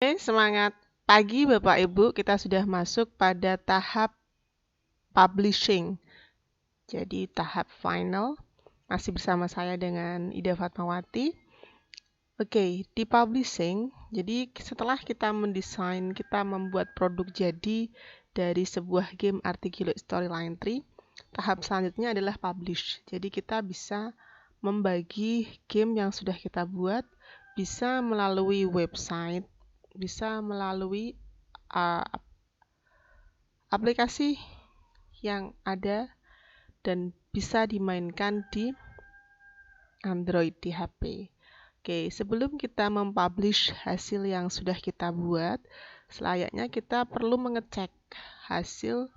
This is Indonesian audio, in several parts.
Oke, semangat pagi Bapak Ibu, kita sudah masuk pada tahap publishing. Jadi tahap final, masih bersama saya dengan Ida Fatmawati. Oke, di publishing, jadi setelah kita mendesain, kita membuat produk jadi dari sebuah game Articulate Storyline Tree, tahap selanjutnya adalah publish. Jadi kita bisa membagi game yang sudah kita buat, bisa melalui website, bisa melalui uh, aplikasi yang ada dan bisa dimainkan di Android di HP. Oke, sebelum kita mempublish hasil yang sudah kita buat, selayaknya kita perlu mengecek hasil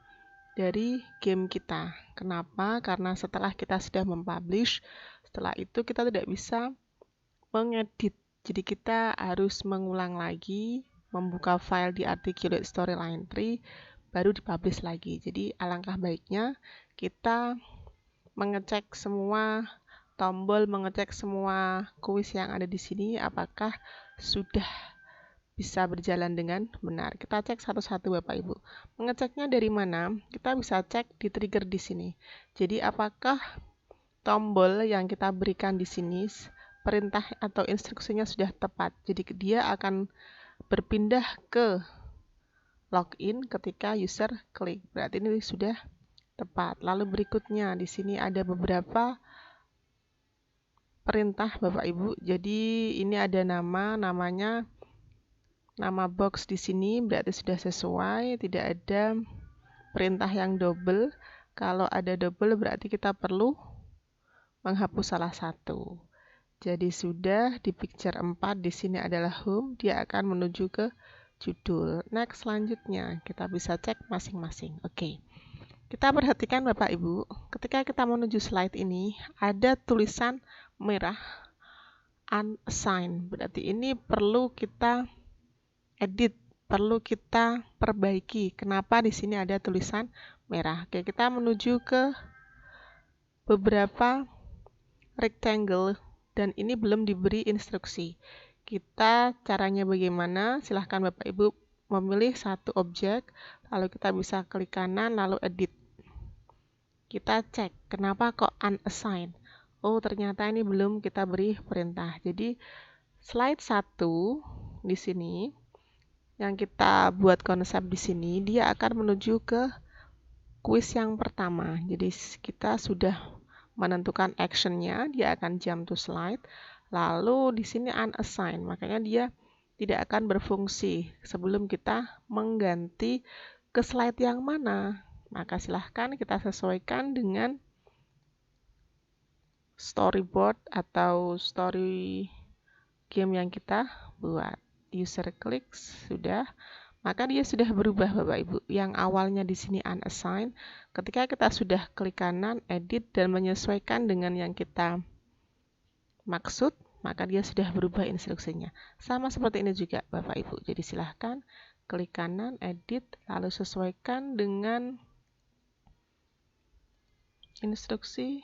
dari game kita. Kenapa? Karena setelah kita sudah mempublish, setelah itu kita tidak bisa mengedit. Jadi kita harus mengulang lagi, membuka file di Articulate Storyline Tree, baru dipublish lagi. Jadi alangkah baiknya kita mengecek semua tombol, mengecek semua kuis yang ada di sini apakah sudah bisa berjalan dengan benar. Kita cek satu-satu Bapak Ibu. Mengeceknya dari mana? Kita bisa cek di trigger di sini. Jadi apakah tombol yang kita berikan di sini perintah atau instruksinya sudah tepat. Jadi dia akan berpindah ke login ketika user klik. Berarti ini sudah tepat. Lalu berikutnya di sini ada beberapa perintah Bapak Ibu. Jadi ini ada namanya nama box di sini berarti sudah sesuai, tidak ada perintah yang double. Kalau ada double berarti kita perlu menghapus salah satu. Jadi sudah di picture 4 di sini adalah home, dia akan menuju ke judul. Next selanjutnya kita bisa cek masing-masing. Oke. Kita perhatikan Bapak Ibu, ketika kita menuju slide ini ada tulisan merah unassigned. Berarti ini perlu kita edit, perlu kita perbaiki. Kenapa di sini ada tulisan merah? Oke, kita menuju ke beberapa rectangle dan ini belum diberi instruksi. Kita caranya bagaimana? Silahkan Bapak Ibu memilih satu objek, lalu kita bisa klik kanan, lalu edit. Kita cek, kenapa kok unassigned? Oh, ternyata ini belum kita beri perintah. Jadi, slide 1 di sini, yang kita buat konsep di sini, dia akan menuju ke kuis yang pertama. Jadi, kita sudah menentukan actionnya, dia akan jump to slide. Lalu, di sini unassigned, makanya dia tidak akan berfungsi sebelum kita mengganti ke slide yang mana. Maka silahkan kita sesuaikan dengan storyboard atau story game yang kita buat. User klik sudah, maka dia sudah berubah Bapak Ibu. Yang awalnya di sini unassigned, ketika kita sudah klik kanan, edit dan menyesuaikan dengan yang kita maksud, maka dia sudah berubah instruksinya. Sama seperti ini juga Bapak Ibu. Jadi silahkan klik kanan, edit, lalu sesuaikan dengan instruksi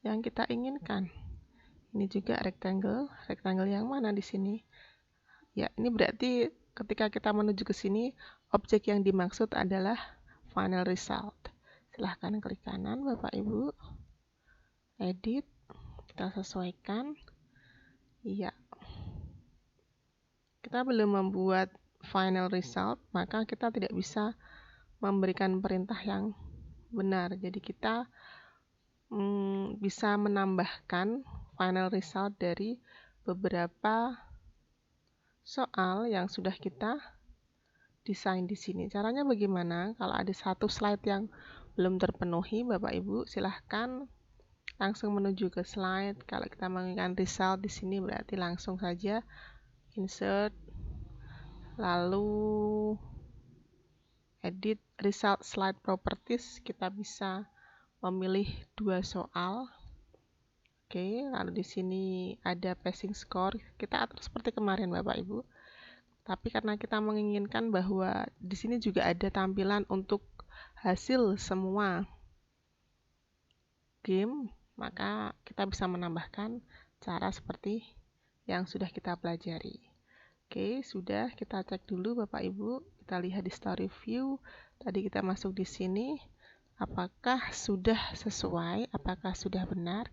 yang kita inginkan. Ini juga rectangle yang mana di sini? Ya, ini berarti ketika kita menuju ke sini, objek yang dimaksud adalah final result. Silahkan klik kanan Bapak Ibu, edit, kita sesuaikan. Iya. Kita belum membuat final result, maka kita tidak bisa memberikan perintah yang benar. Jadi kita bisa menambahkan final result dari beberapa soal yang sudah kita desain di sini. Caranya bagaimana? Kalau ada satu slide yang belum terpenuhi, Bapak Ibu silahkan langsung menuju ke slide. Kalau kita menginginkan result di sini berarti langsung saja insert, lalu edit result slide properties. Kita bisa memilih dua soal. Oke, lalu di sini ada passing score. Kita atur seperti kemarin Bapak Ibu. Tapi karena kita menginginkan bahwa di sini juga ada tampilan untuk hasil semua game, maka kita bisa menambahkan cara seperti yang sudah kita pelajari. Oke, sudah, kita cek dulu Bapak Ibu. Kita lihat di story view. Tadi kita masuk di sini. Apakah sudah sesuai? Apakah sudah benar?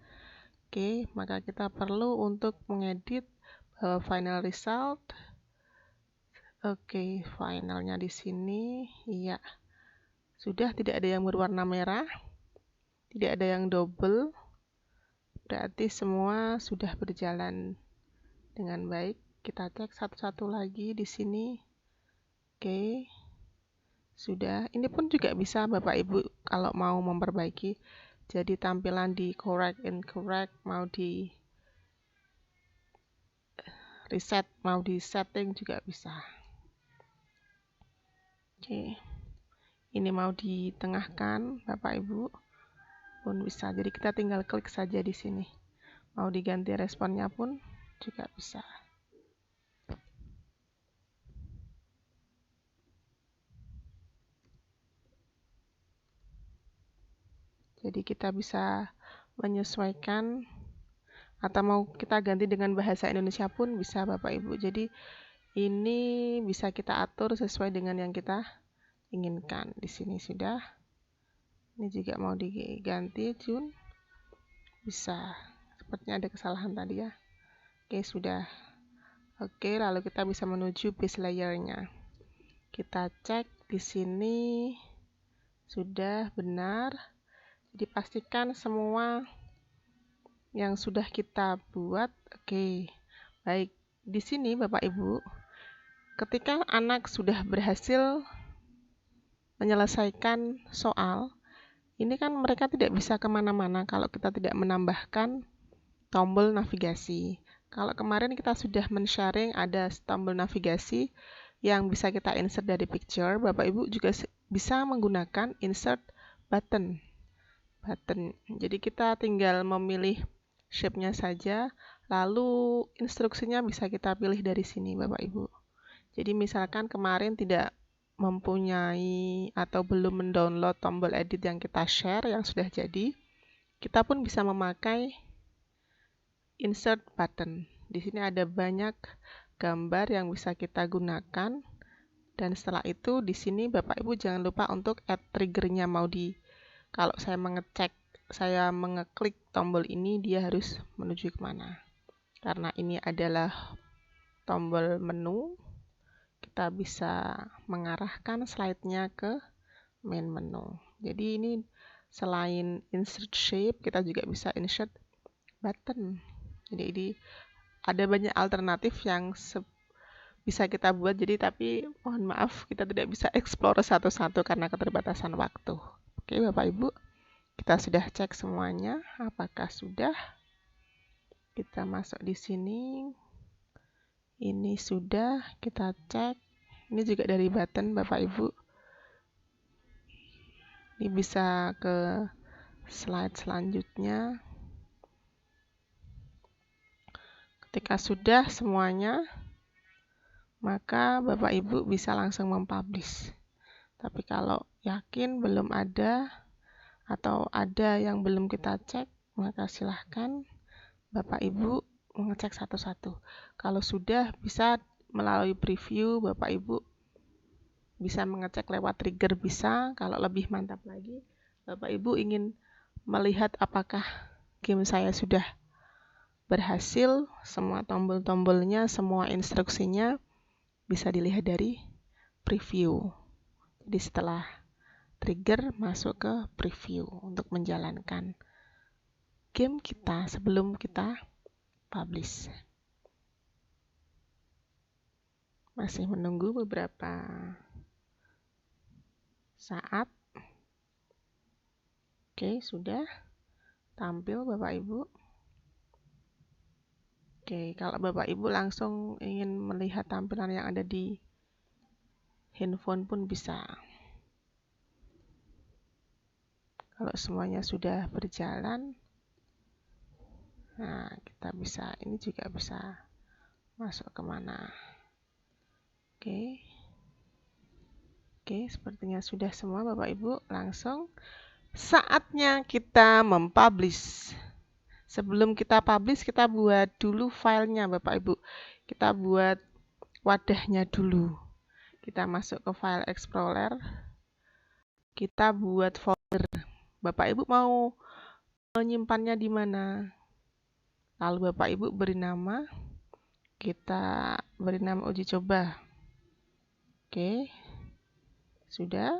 Oke, maka kita perlu untuk mengedit final result. Oke, finalnya di sini. Iya. Sudah tidak ada yang berwarna merah. Tidak ada yang double. Berarti semua sudah berjalan dengan baik. Kita cek satu-satu lagi di sini. Oke. Sudah. Ini pun juga bisa Bapak Ibu kalau mau memperbaiki. Jadi tampilan di correct, incorrect, mau di reset, mau di setting juga bisa. Oke. Ini mau ditengahkan Bapak Ibu pun bisa. Jadi kita tinggal klik saja di sini. Mau diganti responnya pun juga bisa. Jadi kita bisa menyesuaikan atau mau kita ganti dengan bahasa Indonesia pun bisa Bapak Ibu. Jadi ini bisa kita atur sesuai dengan yang kita inginkan. Di sini sudah. Ini juga mau diganti Jun. Bisa. Sepertinya ada kesalahan tadi ya. Oke, sudah. Oke, lalu kita bisa menuju base layer-nya. Kita cek di sini sudah benar. Jadi pastikan semua yang sudah kita buat. Oke. Baik, di sini Bapak Ibu, ketika anak sudah berhasil menyelesaikan soal, ini kan mereka tidak bisa kemana-mana kalau kita tidak menambahkan tombol navigasi. Kalau kemarin kita sudah men-sharing ada tombol navigasi yang bisa kita insert dari picture, Bapak Ibu juga bisa menggunakan insert button. Jadi kita tinggal memilih shape-nya saja, lalu instruksinya bisa kita pilih dari sini Bapak Ibu. Jadi misalkan kemarin tidak mempunyai atau belum mendownload tombol edit yang kita share yang sudah jadi, kita pun bisa memakai insert button. Di sini ada banyak gambar yang bisa kita gunakan, dan setelah itu di sini Bapak Ibu jangan lupa untuk add triggernya. Kalau saya mengeklik tombol ini, dia harus menuju kemana? Karena ini adalah tombol menu, kita bisa mengarahkan slide-nya ke main menu. Jadi ini selain insert shape, kita juga bisa insert button. Jadi ini ada banyak alternatif yang bisa kita buat. Jadi tapi mohon maaf kita tidak bisa explore satu-satu karena keterbatasan waktu. Oke Bapak Ibu, kita sudah cek semuanya. Apakah sudah? Kita masuk di sini. Ini sudah, kita cek. Ini juga dari button Bapak Ibu. Ini bisa ke slide selanjutnya. Ketika sudah semuanya, maka Bapak Ibu bisa langsung mempublish. Tapi kalau yakin belum ada atau ada yang belum kita cek, maka silahkan Bapak Ibu mengecek satu-satu. Kalau sudah, bisa melalui preview, Bapak Ibu bisa mengecek lewat trigger bisa. Kalau lebih mantap lagi, Bapak Ibu ingin melihat apakah game saya sudah berhasil, semua tombol-tombolnya, semua instruksinya bisa dilihat dari preview. Jadi setelah trigger masuk ke preview untuk menjalankan game kita sebelum kita publish. Masih menunggu beberapa saat. Oke, sudah tampil Bapak Ibu. Oke, kalau Bapak Ibu langsung ingin melihat tampilan yang ada di handphone pun bisa. Kalau semuanya sudah berjalan, nah kita bisa, ini juga bisa masuk kemana. Oke, sepertinya sudah semua Bapak Ibu. Langsung saatnya kita mempublish. Sebelum kita publish, kita buat dulu filenya Bapak Ibu. Kita buat wadahnya dulu. Kita masuk ke File Explorer. Kita buat folder. Bapak Ibu mau menyimpannya di mana? Lalu Bapak Ibu beri nama. Kita beri nama uji coba. Oke. Sudah.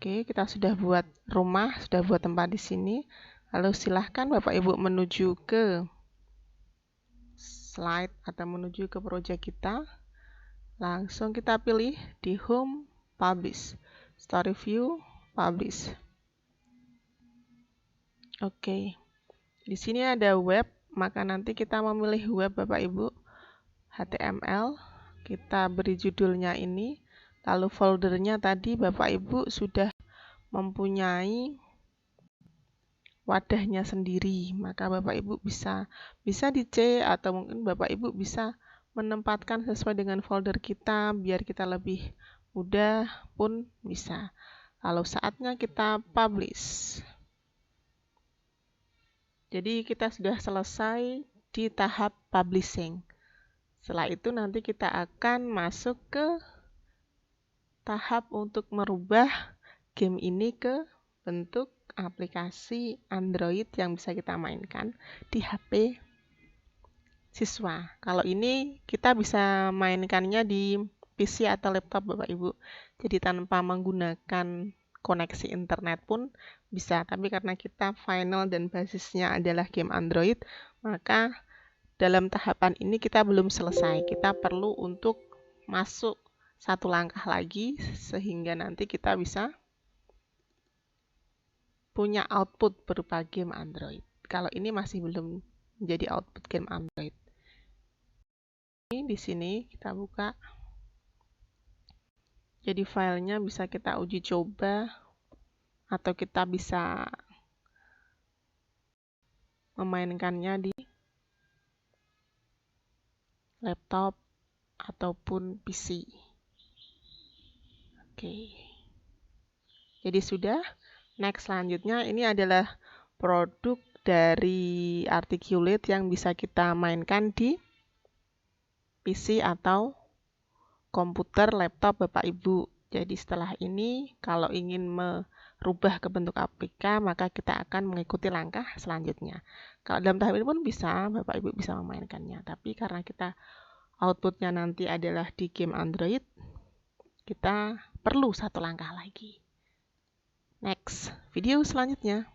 Oke, kita sudah buat rumah, sudah buat tempat di sini. Lalu silahkan Bapak Ibu menuju ke slide atau menuju ke proyek kita. Langsung kita pilih di Home, Publish, Story View, Publish. Oke, di sini ada web, maka nanti kita memilih web Bapak Ibu, HTML. Kita beri judulnya ini, lalu foldernya tadi Bapak Ibu sudah mempunyai wadahnya sendiri, maka Bapak Ibu bisa di C atau mungkin Bapak Ibu bisa menempatkan sesuai dengan folder kita biar kita lebih mudah pun bisa. Lalu saatnya kita publish. Jadi kita sudah selesai di tahap publishing. Setelah itu nanti kita akan masuk ke tahap untuk merubah game ini ke bentuk aplikasi Android yang bisa kita mainkan di HP siswa. Kalau ini kita bisa mainkannya di PC atau laptop Bapak Ibu. Jadi tanpa menggunakan koneksi internet pun bisa. Tapi karena kita final dan basisnya adalah game Android, maka dalam tahapan ini kita belum selesai. Kita perlu untuk masuk satu langkah lagi sehingga nanti kita bisa punya output berupa game Android. Kalau ini masih belum menjadi output game Android. Di sini kita buka. Jadi filenya bisa kita uji coba atau kita bisa memainkannya di laptop ataupun PC. Oke. Jadi sudah. Next selanjutnya ini adalah produk dari Articulate yang bisa kita mainkan di PC atau komputer, laptop Bapak Ibu. Jadi setelah ini kalau ingin merubah ke bentuk APK maka kita akan mengikuti langkah selanjutnya. Kalau dalam tahap ini pun bisa, Bapak Ibu bisa memainkannya. Tapi karena kita outputnya nanti adalah di game Android, kita perlu satu langkah lagi. Next, video selanjutnya.